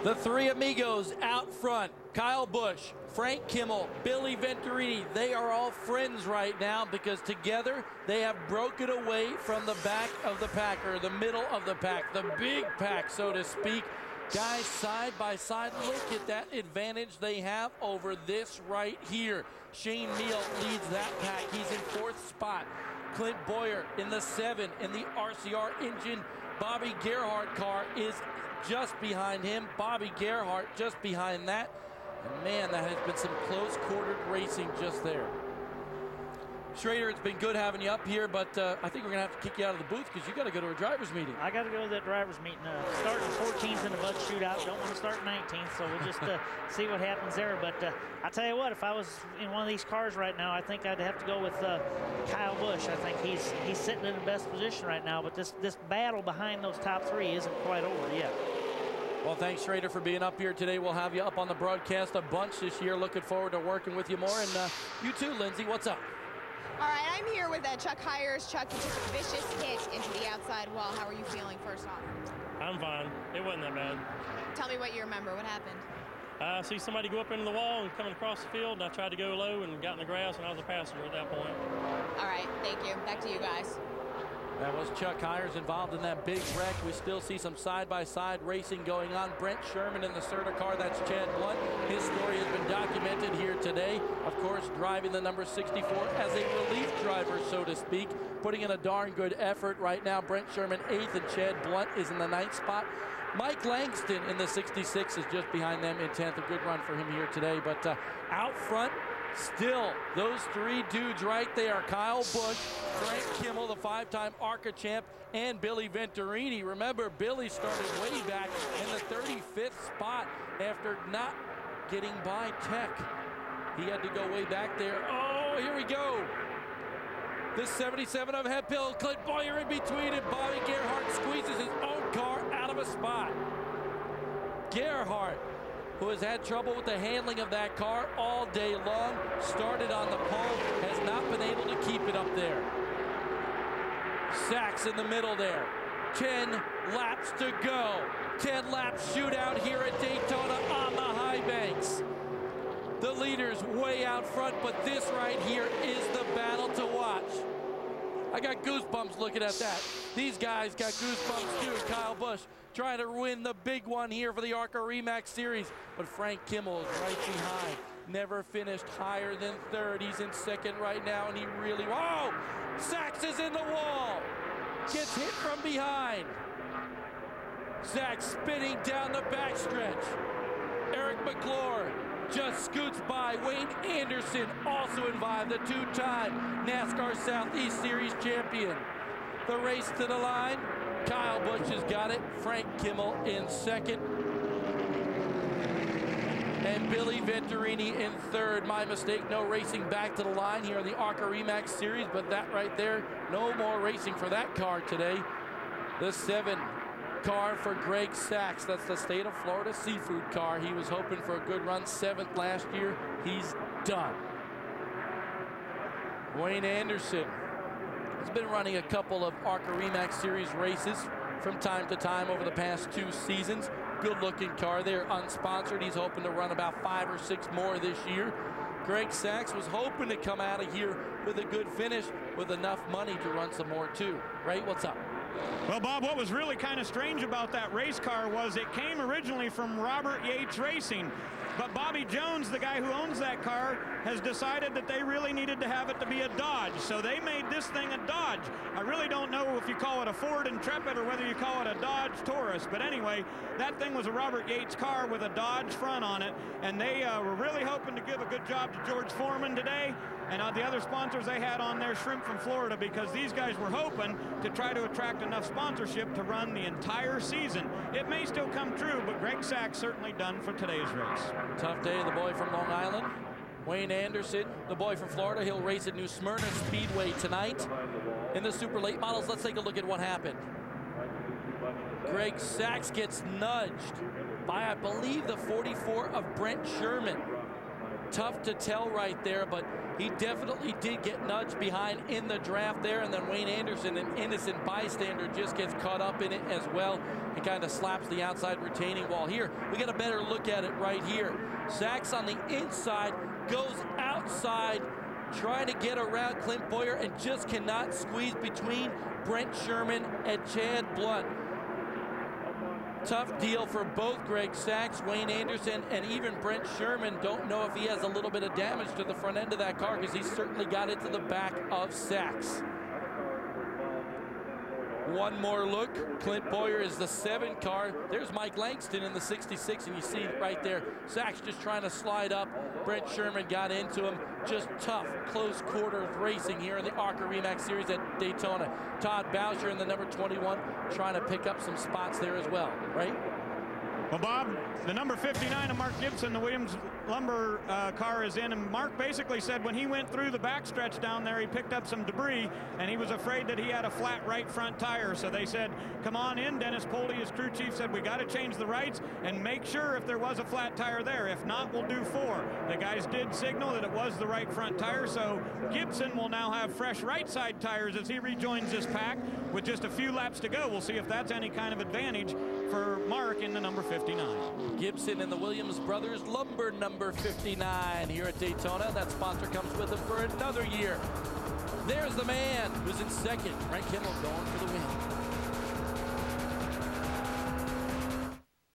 The three amigos out front, Kyle Busch, Frank Kimmel, Billy Venturini, they are all friends right now because together they have broken away from the back of the pack, or the middle of the pack, the big pack, so to speak. Guys, side by side, look at that advantage they have over this right here. Shane Neal leads that pack. He's in 4th spot. Clint Boyer in the 7 in the RCR engine. Bobby Gerhart car is just behind him. Bobby Gerhart just behind that. And man, that has been some close-quartered racing just there. Schrader, it's been good having you up here, but I think we're going to have to kick you out of the booth because you got to go to a driver's meeting. I got to go to that driver's meeting. Starting 14th in the Bud Shootout. Don't want to start 19th, so we'll just see what happens there. But I tell you what, if I was in one of these cars right now, I think I'd have to go with Kyle Busch. I think he's sitting in the best position right now, but this battle behind those top 3 isn't quite over yet. Well, thanks, Schrader, for being up here today. We'll have you up on the broadcast a bunch this year. Looking forward to working with you more. And you too, Lindsay, what's up? All right, I'm here with Chuck Hires. Chuck, you took a vicious hit into the outside wall. How are you feeling first off? I'm fine. It wasn't that bad. Tell me what you remember. What happened? I see somebody go up into the wall and coming across the field, and I tried to go low and got in the grass, and I was a passenger at that point. All right, thank you. Back to you guys. That was Chuck Hires involved in that big wreck. We still see some side-by-side racing going on. Brent Sherman in the Serta car, that's Chad Blunt. His story has been documented here today. Of course, driving the number 64 as a relief driver, so to speak, putting in a darn good effort right now. Brent Sherman 8th, and Chad Blunt is in the 9th spot. Mike Langston in the 66 is just behind them in 10th. A good run for him here today, but out front, still, those 3 dudes right there, Kyle Busch, Frank Kimmel, the 5-time ARCA champ, and Billy Venturini. Remember, Billy started way back in the 35th spot after not getting by Tech. He had to go way back there. Oh, here we go. This 77 of Heppill, Clint Boyer in between, and Bobby Gerhart squeezes his own car out of a spot. Gerhart, who has had trouble with the handling of that car all day long, started on the pole, has not been able to keep it up there. Sachs in the middle there. 10 laps to go. 10-lap shootout here at Daytona on the high banks. The leaders way out front, but this right here is the battle to watch. I got goosebumps looking at that. These guys got goosebumps too. Kyle Busch trying to win the big one here for the ARCA RE/MAX Series, but Frank Kimmel is right behind. Never finished higher than 3rd. He's in 2nd right now, and he really, whoa! Sachs is in the wall. Gets hit from behind. Sachs spinning down the backstretch. Eric McClure just scoots by. Wayne Anderson also involved, the 2-time NASCAR Southeast Series champion. The race to the line, Kyle Busch has got it. Frank Kimmel in 2nd. And Billy Venturini in 3rd. My mistake, no racing back to the line here in the ARCA RE/MAX Series, but that right there, no more racing for that car today. The 7 car for Greg Sachs. That's the State of Florida Seafood car. He was hoping for a good run, 7th last year. He's done. Wayne Anderson has been running a couple of ARCA RE/MAX Series races from time to time over the past 2 seasons. Good-looking car there, unsponsored. He's hoping to run about 5 or 6 more this year. Greg Sachs was hoping to come out of here with a good finish with enough money to run some more too. Ray, what's up? Well, Bob, what was really kind of strange about that race car was it came originally from Robert Yates Racing, but Bobby Jones, the guy who owns that car, has decided that they really needed to have it to be a Dodge, so they made this thing a Dodge. I really don't know if you call it a Ford Intrepid or whether you call it a Dodge Taurus, but anyway, that thing was a Robert Yates car with a Dodge front on it, and they were really hoping to give a good job to George Foreman today, and the other sponsors they had on there, Shrimp from Florida, because these guys were hoping to try to attract enough sponsorship to run the entire season. It may still come true, but Greg Sachs certainly done for today's race. Tough day, the boy from Long Island. Wayne Anderson, the boy from Florida, he'll race at New Smyrna Speedway tonight. In the super late models, let's take a look at what happened. Greg Sachs gets nudged by, I believe, the 44 of Brent Sherman. Tough to tell right there, but he definitely did get nudged behind in the draft there, and then Wayne Anderson, an innocent bystander, just gets caught up in it as well and kind of slaps the outside retaining wall. Here, we get a better look at it right here. Sachs on the inside, goes outside, trying to get around Clint Boyer and just cannot squeeze between Brent Sherman and Chad Blunt. Tough deal for both Greg Sachs, Wayne Anderson, and even Brent Sherman. Don't know if he has a little bit of damage to the front end of that car, because he certainly got it to the back of Sachs. One more look. Clint Boyer is the 7 car. There's Mike Langston in the 66, and you see right there, Sachs just trying to slide up. Brent Sherman got into him. Just tough, close quarters racing here in the ARCA RE Series at Daytona. Todd Boucher in the number 21 trying to pick up some spots there as well, right? Well, Bob, the number 59 of Mark Gibson, the Williams Lumber car, is in, and Mark basically said when he went through the backstretch down there, he picked up some debris, and he was afraid that he had a flat right front tire. So they said, come on in. Dennis Poldy, his crew chief, said, we got to change the rights and make sure if there was a flat tire there. If not, we'll do 4. The guys did signal that it was the right front tire, so Gibson will now have fresh right side tires as he rejoins this pack with just a few laps to go. We'll see if that's any kind of advantage for Mark in the number 59. Gibson and the Williams brothers Lumber number 59 here at Daytona. That sponsor comes with him for another year. There's the man who's in second. Frank Kimmel going for the win.